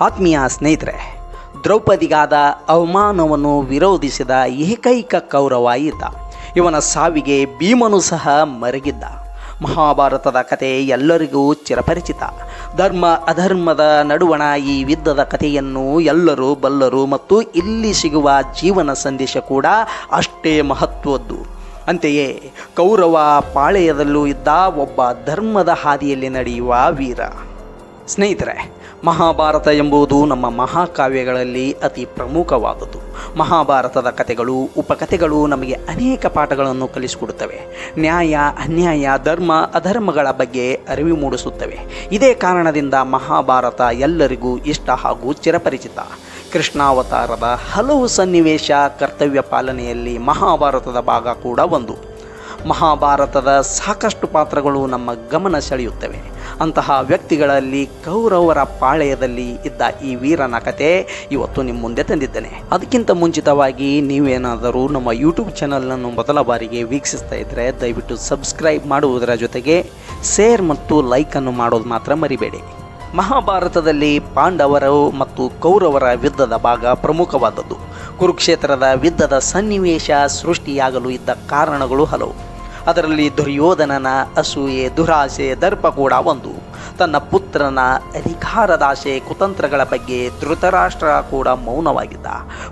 ಆತ್ಮೀಯ ಸ್ನೇಹಿತರೆ, ದ್ರೌಪದಿಗಾದ ಅವಮಾನವನ್ನು ವಿರೋಧಿಸಿದ ಏಕೈಕ ಕೌರವ ಈತ. ಇವನ ಸಾವಿಗೆ ಭೀಮನು ಸಹ ಮರಗಿದ್ದ. ಮಹಾಭಾರತದ ಕತೆ ಎಲ್ಲರಿಗೂ ಚಿರಪರಿಚಿತ. ಧರ್ಮ ಅಧರ್ಮದ ನಡುವಣ ಈ ಯುದ್ಧದ ಕಥೆಯನ್ನು ಎಲ್ಲರೂ ಬಲ್ಲರು ಮತ್ತು ಇಲ್ಲಿ ಸಿಗುವ ಜೀವನ ಸಂದೇಶ ಕೂಡ ಅಷ್ಟೇ ಮಹತ್ವದ್ದು. ಅಂತೆಯೇ ಕೌರವ ಪಾಳೆಯದಲ್ಲೂ ಇದ್ದ ಒಬ್ಬ ಧರ್ಮದ ಹಾದಿಯಲ್ಲಿ ನಡೆಯುವ ವೀರ. ಸ್ನೇಹಿತರೆ, ಮಹಾಭಾರತ ಎಂಬುದು ನಮ್ಮ ಮಹಾಕಾವ್ಯಗಳಲ್ಲಿ ಅತಿ ಪ್ರಮುಖವಾದದ್ದು. ಮಹಾಭಾರತದ ಕಥೆಗಳು, ಉಪಕಥೆಗಳು ನಮಗೆ ಅನೇಕ ಪಾಠಗಳನ್ನು ಕಲಿಸಿಕೊಡುತ್ತವೆ. ನ್ಯಾಯ, ಅನ್ಯಾಯ, ಧರ್ಮ ಅಧರ್ಮಗಳ ಬಗ್ಗೆ ಅರಿವು ಮೂಡಿಸುತ್ತವೆ. ಇದೇ ಕಾರಣದಿಂದ ಮಹಾಭಾರತ ಎಲ್ಲರಿಗೂ ಇಷ್ಟ ಹಾಗೂ ಚಿರಪರಿಚಿತ. ಕೃಷ್ಣಾವತಾರದ ಹಲವು ಸನ್ನಿವೇಶ, ಕರ್ತವ್ಯ ಪಾಲನೆಯಲ್ಲಿ ಮಹಾಭಾರತದ ಭಾಗ ಕೂಡ ಒಂದು. ಮಹಾಭಾರತದ ಸಾಕಷ್ಟು ಪಾತ್ರಗಳು ನಮ್ಮ ಗಮನ ಸೆಳೆಯುತ್ತವೆ. ಅಂತಹ ವ್ಯಕ್ತಿಗಳಲ್ಲಿ ಕೌರವರ ಪಾಳೆಯದಲ್ಲಿ ಇದ್ದ ಈ ವೀರನ ಕತೆ ಇವತ್ತು ನಿಮ್ಮ ಮುಂದೆ ತಂದಿದ್ದೇನೆ. ಅದಕ್ಕಿಂತ ಮುಂಚಿತವಾಗಿ ನೀವೇನಾದರೂ ನಮ್ಮ ಯೂಟ್ಯೂಬ್ ಚಾನಲನ್ನು ಮೊದಲ ಬಾರಿಗೆ ವೀಕ್ಷಿಸ್ತಾ ಇದ್ದರೆ ದಯವಿಟ್ಟು ಸಬ್ಸ್ಕ್ರೈಬ್ ಮಾಡುವುದರ ಜೊತೆಗೆ ಶೇರ್ ಮತ್ತು ಲೈಕನ್ನು ಮಾಡೋದು ಮಾತ್ರ ಮರಿಬೇಡಿ. ಮಹಾಭಾರತದಲ್ಲಿ ಪಾಂಡವರು ಮತ್ತು ಕೌರವರ ಯುದ್ಧದ ಭಾಗ ಪ್ರಮುಖವಾದದ್ದು. ಕುರುಕ್ಷೇತ್ರದ ಯುದ್ಧದ ಸನ್ನಿವೇಶ ಸೃಷ್ಟಿಯಾಗಲು ಇದ್ದ ಕಾರಣಗಳು ಹಲವು. ಅದರಲ್ಲಿ ದುರ್ಯೋಧನನ ಅಸೂಯೆ, ದುರಾಸೆ, ದರ್ಪ ಕೂಡ ಒಂದು. ತನ್ನ ಪುತ್ರನ ಅಧಿಕಾರದಾಸೆ, ಕುತಂತ್ರಗಳ ಬಗ್ಗೆ ಧೃತರಾಷ್ಟ್ರ ಕೂಡ ಮೌನವಾಗಿದ್ದ.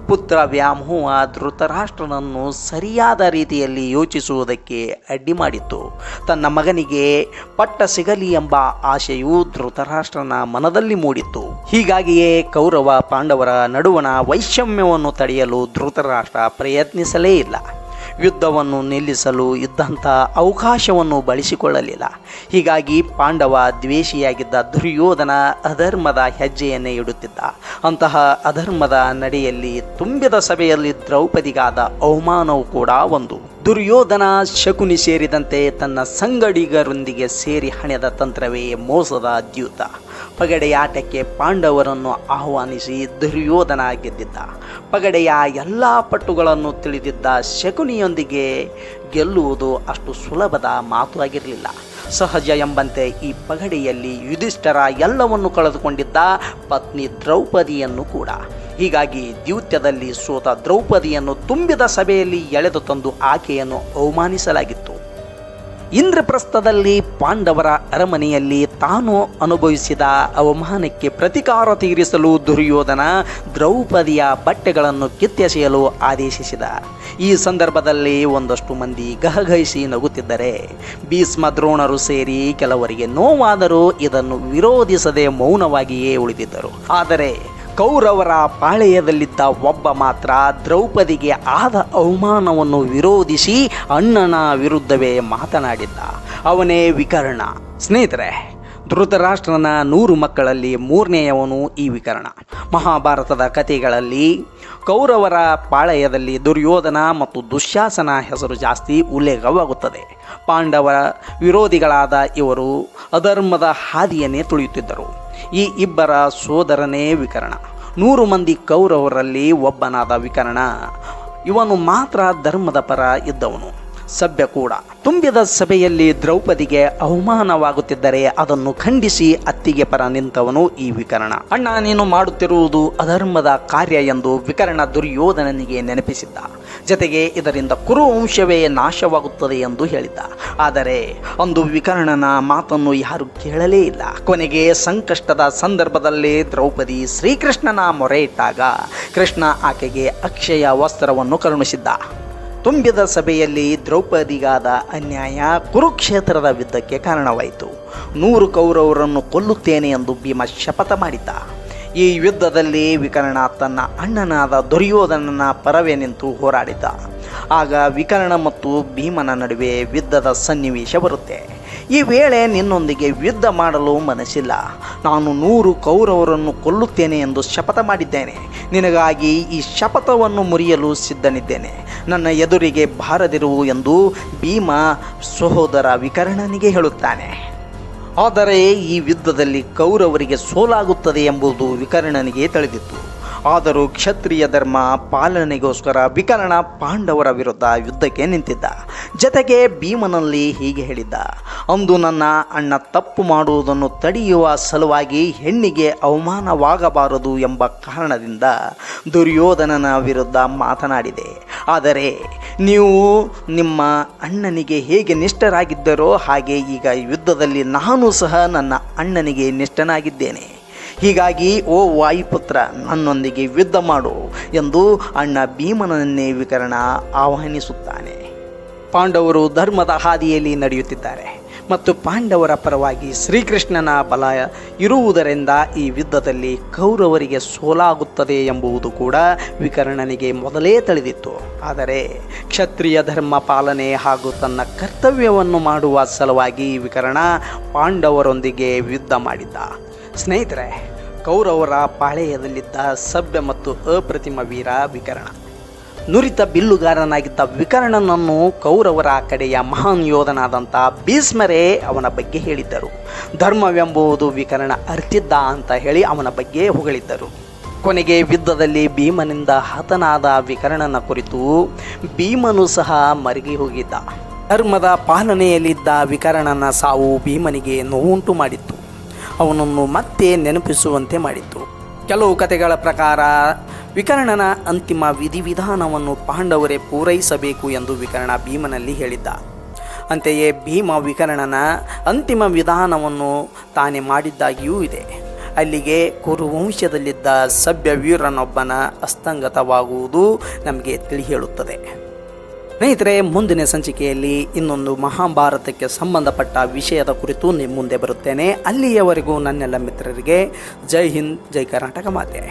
ಪುತ್ರ ವ್ಯಾಮೋಹ ಧೃತರಾಷ್ಟ್ರನನ್ನು ಸರಿಯಾದ ರೀತಿಯಲ್ಲಿ ಯೋಚಿಸುವುದಕ್ಕೆ ಅಡ್ಡಿ ಮಾಡಿತ್ತು. ತನ್ನ ಮಗನಿಗೆ ಪಟ್ಟ ಸಿಗಲಿ ಎಂಬ ಆಶೆಯು ಧೃತರಾಷ್ಟ್ರನ ಮನದಲ್ಲಿ ಮೂಡಿತ್ತು. ಹೀಗಾಗಿಯೇ ಕೌರವ ಪಾಂಡವರ ನಡುವಣ ವೈಷಮ್ಯವನ್ನು ತಡೆಯಲು ಧೃತರಾಷ್ಟ್ರ ಪ್ರಯತ್ನಿಸಲೇ ಇಲ್ಲ. ಯುದ್ಧವನ್ನು ನಿಲ್ಲಿಸಲು ಇದ್ದಂಥ ಅವಕಾಶವನ್ನು ಬಳಸಿಕೊಳ್ಳಲಿಲ್ಲ. ಹೀಗಾಗಿ ಪಾಂಡವ ದ್ವೇಷಿಯಾಗಿದ್ದ ದುರ್ಯೋಧನ ಅಧರ್ಮದ ಹೆಜ್ಜೆಯನ್ನೇ ಇಡುತ್ತಿದ್ದ. ಅಂತಹ ಅಧರ್ಮದ ನಡೆಯಲ್ಲಿ ತುಂಬಿದ ಸಭೆಯಲ್ಲಿ ದ್ರೌಪದಿಗಾದ ಅವಮಾನವೂ ಕೂಡ ಒಂದು. ದುರ್ಯೋಧನ, ಶಕುನಿ ಸೇರಿದಂತೆ ತನ್ನ ಸಂಗಡಿಗರೊಂದಿಗೆ ಸೇರಿ ಹಣೆದ ತಂತ್ರವೇ ಮೋಸದ ದ್ಯೂತ. ಪಗಡೆಯಾಟಕ್ಕೆ ಪಾಂಡವರನ್ನು ಆಹ್ವಾನಿಸಿ ದುರ್ಯೋಧನ ಗೆದ್ದಿದ್ದ. ಪಗಡೆಯ ಎಲ್ಲ ಪಟ್ಟುಗಳನ್ನು ತಿಳಿದಿದ್ದ ಶಕುನಿಯೊಂದಿಗೆ ಗೆಲ್ಲುವುದು ಅಷ್ಟು ಸುಲಭದ ಮಾತು ಆಗಿರಲಿಲ್ಲ. ಸಹಜ ಎಂಬಂತೆ ಈ ಪಗಡೆಯಲ್ಲಿ ಯುಧಿಷ್ಠರ ಎಲ್ಲವನ್ನು ಕಳೆದುಕೊಂಡಿದ್ದ ಪತ್ನಿ ದ್ರೌಪದಿಯನ್ನು ಕೂಡ. ಹೀಗಾಗಿ ದ್ಯೂತ್ಯದಲ್ಲಿ ಸೋತ ದ್ರೌಪದಿಯನ್ನು ತುಂಬಿದ ಸಭೆಯಲ್ಲಿ ಎಳೆದು ತಂದು ಆಕೆಯನ್ನು ಅವಮಾನಿಸಲಾಗಿತ್ತು. ಇಂದ್ರಪ್ರಸ್ಥದಲ್ಲಿ ಪಾಂಡವರ ಅರಮನೆಯಲ್ಲಿ ತಾನು ಅನುಭವಿಸಿದ ಅವಮಾನಕ್ಕೆ ಪ್ರತಿಕಾರ ತೀರಿಸಲು ದುರ್ಯೋಧನ ದ್ರೌಪದಿಯ ಬಟ್ಟೆಗಳನ್ನು ಕಿತ್ತೆಸೆಯಲು ಆದೇಶಿಸಿದ. ಈ ಸಂದರ್ಭದಲ್ಲಿ ಒಂದಷ್ಟು ಮಂದಿ ಗಹಗಹಿಸಿ ನಗುತ್ತಿದ್ದರೆ ಭೀಷ್ಮ, ದ್ರೋಣರು ಸೇರಿ ಕೆಲವರಿಗೆ ನೋವಾದರೂ ಇದನ್ನು ವಿರೋಧಿಸದೆ ಮೌನವಾಗಿಯೇ ಉಳಿದಿದ್ದರು. ಆದರೆ ಕೌರವರ ಪಾಳೆಯದಲ್ಲಿದ್ದ ಒಬ್ಬ ಮಾತ್ರ ದ್ರೌಪದಿಗೆ ಆದ ಅವಮಾನವನ್ನು ವಿರೋಧಿಸಿ ಅಣ್ಣನ ವಿರುದ್ಧವೇ ಮಾತನಾಡಿದ್ದ. ಅವನೇ ವಿಕರ್ಣ. ಸ್ನೇಹಿತರೆ, ಧೃತರಾಷ್ಟ್ರನ 100 ಮಕ್ಕಳಲ್ಲಿ 3ನೇಯವನು ಈ ವಿಕರ್ಣ. ಮಹಾಭಾರತದ ಕಥೆಗಳಲ್ಲಿ ಕೌರವರ ಪಾಳೆಯದಲ್ಲಿ ದುರ್ಯೋಧನ ಮತ್ತು ದುಶ್ಯಾಸನ ಹೆಸರು ಜಾಸ್ತಿ ಉಲ್ಲೇಖವಾಗುತ್ತದೆ. ಪಾಂಡವರ ವಿರೋಧಿಗಳಾದ ಇವರು ಅಧರ್ಮದ ಹಾದಿಯನ್ನೇ ತುಳಿಯುತ್ತಿದ್ದರು. ಈ ಇಬ್ಬರ ಸೋದರನೇ ವಿಕರ್ಣ. 100 ಮಂದಿ ಕೌರವರಲ್ಲಿ ಒಬ್ಬನಾದ ವಿಕರ್ಣ. ಇವನು ಮಾತ್ರ ಧರ್ಮದ ಪರ ಇದ್ದವನು, ಸಭ್ಯ ಕೂಡ. ತುಂಬಿದ ಸಭೆಯಲ್ಲಿ ದ್ರೌಪದಿಗೆ ಅವಮಾನವಾಗುತ್ತಿದ್ದರೆ ಅದನ್ನು ಖಂಡಿಸಿ ಅತ್ತಿಗೆ ಪರ ನಿಂತವನು ಈ ವಿಕರ್ಣ. ಅಣ್ಣ, ನೀನು ಮಾಡುತ್ತಿರುವುದು ಅಧರ್ಮದ ಕಾರ್ಯ ಎಂದು ವಿಕರ್ಣ ದುರ್ಯೋಧನನಿಗೆ ನೆನಪಿಸಿದ್ದ. ಜತೆಗೆ ಇದರಿಂದ ಕುರುವಂಶವೇ ನಾಶವಾಗುತ್ತದೆ ಎಂದು ಹೇಳಿದ್ದ. ಆದರೆ ಅಂದು ವಿಕರ್ಣನ ಮಾತನ್ನು ಯಾರು ಕೇಳಲೇ ಇಲ್ಲ. ಕೊನೆಗೆ ಸಂಕಷ್ಟದ ಸಂದರ್ಭದಲ್ಲಿ ದ್ರೌಪದಿ ಶ್ರೀಕೃಷ್ಣನ ಮೊರೆ ಇಟ್ಟಾಗ ಕೃಷ್ಣ ಆಕೆಗೆ ಅಕ್ಷಯ ವಸ್ತ್ರವನ್ನು ಕರುಣಿಸಿದ್ದ. ತುಂಬಿದ ಸಭೆಯಲ್ಲಿ ದ್ರೌಪದಿಗಾದ ಅನ್ಯಾಯ ಕುರುಕ್ಷೇತ್ರದ ಯುದ್ಧಕ್ಕೆ ಕಾರಣವಾಯಿತು. 100 ಕೌರವರನ್ನು ಕೊಲ್ಲುತ್ತೇನೆ ಎಂದು ಭೀಮ ಶಪಥ ಮಾಡಿದ್ದ. ಈ ಯುದ್ಧದಲ್ಲಿ ವಿಕರ್ಣ ತನ್ನ ಅಣ್ಣನಾದ ದುರ್ಯೋಧನನ ಪರವೇ ನಿಂತು ಹೋರಾಡಿದ್ದ. ಆಗ ವಿಕರ್ಣ ಮತ್ತು ಭೀಮನ ನಡುವೆ ಯುದ್ಧದ ಸನ್ನಿವೇಶ ಬರುತ್ತೆ. ಈ ವೇಳೆ ನಿನ್ನೊಂದಿಗೆ ಯುದ್ಧ ಮಾಡಲು ಮನಸ್ಸಿಲ್ಲ. ನಾನು 100 ಕೌರವರನ್ನು ಕೊಲ್ಲುತ್ತೇನೆ ಎಂದು ಶಪಥ ಮಾಡಿದ್ದೇನೆ. ನಿನಗಾಗಿ ಈ ಶಪಥವನ್ನು ಮುರಿಯಲು ಸಿದ್ಧನಿದ್ದೇನೆ. ನನ್ನ ಎದುರಿಗೆ ಬಾರದಿರುವು ಎಂದು ಭೀಮ ಸಹೋದರ ವಿಕರ್ಣನಿಗೆ ಹೇಳುತ್ತಾನೆ. ಆದರೆ ಈ ಯುದ್ಧದಲ್ಲಿ ಕೌರವರಿಗೆ ಸೋಲಾಗುತ್ತದೆ ಎಂಬುದು ವಿಕರ್ಣನಿಗೆ ತಿಳಿದಿತ್ತು. ಆದರೂ ಕ್ಷತ್ರಿಯ ಧರ್ಮ ಪಾಲನೆಗೋಸ್ಕರ ವಿಕರ್ಣ ಪಾಂಡವರ ವಿರುದ್ಧ ಯುದ್ಧಕ್ಕೆ ನಿಂತಿದ್ದ. ಜತೆಗೆ ಭೀಮನಲ್ಲಿ ಹೀಗೆ ಹೇಳಿದ್ದ: ಅಂದು ನನ್ನ ಅಣ್ಣ ತಪ್ಪು ಮಾಡುವುದನ್ನು ತಡೆಯುವ ಸಲುವಾಗಿ ಹೆಣ್ಣಿಗೆ ಅವಮಾನವಾಗಬಾರದು ಎಂಬ ಕಾರಣದಿಂದ ದುರ್ಯೋಧನನ ವಿರುದ್ಧ ಮಾತನಾಡಿದೆ. ಆದರೆ ನೀವು ನಿಮ್ಮ ಅಣ್ಣನಿಗೆ ಹೇಗೆ ನಿಷ್ಠರಾಗಿದ್ದರೋ ಹಾಗೆ ಈಗ ಯುದ್ಧದಲ್ಲಿ ನಾನು ಸಹ ನನ್ನ ಅಣ್ಣನಿಗೆ ನಿಷ್ಠನಾಗಿದ್ದೇನೆ. ಹೀಗಾಗಿ ಓ ವಾಯುಪುತ್ರ, ನನ್ನೊಂದಿಗೆ ಯುದ್ಧ ಮಾಡು ಎಂದು ಅಣ್ಣ ಭೀಮನನ್ನೇ ವಿಕರ್ಣ ಆಹ್ವಾನಿಸುತ್ತಾನೆ. ಪಾಂಡವರು ಧರ್ಮದ ಹಾದಿಯಲ್ಲಿ ನಡೆಯುತ್ತಿದ್ದಾರೆ ಮತ್ತು ಪಾಂಡವರ ಪರವಾಗಿ ಶ್ರೀಕೃಷ್ಣನ ಬಲ ಇರುವುದರಿಂದ ಈ ಯುದ್ಧದಲ್ಲಿ ಕೌರವರಿಗೆ ಸೋಲಾಗುತ್ತದೆ ಎಂಬುದು ಕೂಡ ವಿಕರ್ಣನಿಗೆ ಮೊದಲೇ ತಿಳಿದಿತ್ತು. ಆದರೆ ಕ್ಷತ್ರಿಯ ಧರ್ಮ ಪಾಲನೆ ಹಾಗೂ ತನ್ನ ಕರ್ತವ್ಯವನ್ನು ಮಾಡುವ ಸಲುವಾಗಿ ವಿಕರ್ಣ ಪಾಂಡವರೊಂದಿಗೆ ಯುದ್ಧ ಮಾಡಿದ್ದ. ಸ್ನೇಹಿತರೆ, ಕೌರವರ ಪಾಳೆಯದಲ್ಲಿದ್ದ ಸಭ್ಯ ಮತ್ತು ಅಪ್ರತಿಮ ವೀರ ವಿಕರ್ಣ. ನುರಿತ ಬಿಲ್ಲುಗಾರನಾಗಿದ್ದ ವಿಕರ್ಣನನ್ನು ಕೌರವರ ಕಡೆಯ ಮಹಾನ್ ಯೋಧನಾದಂಥ ಭೀಷ್ಮರೇ ಅವನ ಬಗ್ಗೆ ಹೇಳಿದ್ದರು. ಧರ್ಮವೆಂಬುದು ವಿಕರ್ಣ ಅರ್ತಿದ್ದ ಅಂತ ಹೇಳಿ ಅವನ ಬಗ್ಗೆ ಹೊಗಳಿದ್ದರು. ಕೊನೆಗೆ ಯುದ್ಧದಲ್ಲಿ ಭೀಮನಿಂದ ಹತನಾದ ವಿಕರ್ಣನ ಕುರಿತು ಭೀಮನು ಸಹ ಮರಗಿ ಹೋಗಿದ್ದ. ಧರ್ಮದ ಪಾಲನೆಯಲ್ಲಿದ್ದ ವಿಕರ್ಣನ ಸಾವು ಭೀಮನಿಗೆ ನೋವುಂಟು ಮಾಡಿತ್ತು. ಅವನನ್ನು ಮತ್ತೆ ನೆನಪಿಸುವಂತೆ ಮಾಡಿತ್ತು. ಕೆಲವು ಕಥೆಗಳ ಪ್ರಕಾರ ವಿಕರ್ಣನ ಅಂತಿಮ ವಿಧಿವಿಧಾನವನ್ನು ಪಾಂಡವರೇ ಪೂರೈಸಬೇಕು ಎಂದು ವಿಕರ್ಣ ಭೀಮನಲ್ಲಿ ಹೇಳಿದ್ದ. ಅಂತೆಯೇ ಭೀಮ ವಿಕರ್ಣನ ಅಂತಿಮ ವಿಧಾನವನ್ನು ತಾನೇ ಮಾಡಿದ್ದಾಗಿಯೂ ಇದೆ. ಅಲ್ಲಿಗೆ ಕುರುವಂಶದಲ್ಲಿದ್ದ ಸಭ್ಯ ವೀರನೊಬ್ಬನ ಅಸ್ತಂಗತವಾಗುವುದು ನಮಗೆ ತಿಳಿ ಹೇಳುತ್ತದೆ. ಸ್ನೇಹಿತರೆ, ಮುಂದಿನ ಸಂಚಿಕೆಯಲ್ಲಿ ಇನ್ನೊಂದು ಮಹಾಭಾರತಕ್ಕೆ ಸಂಬಂಧಪಟ್ಟ ವಿಷಯದ ಕುರಿತು ನಿಮ್ಮ ಮುಂದೆ ಬರುತ್ತೇನೆ. ಅಲ್ಲಿಯವರೆಗೂ ನನ್ನೆಲ್ಲ ಮಿತ್ರರಿಗೆ ಜೈ ಹಿಂದ್, ಜೈ ಕರ್ನಾಟಕ ಮಾತೆ.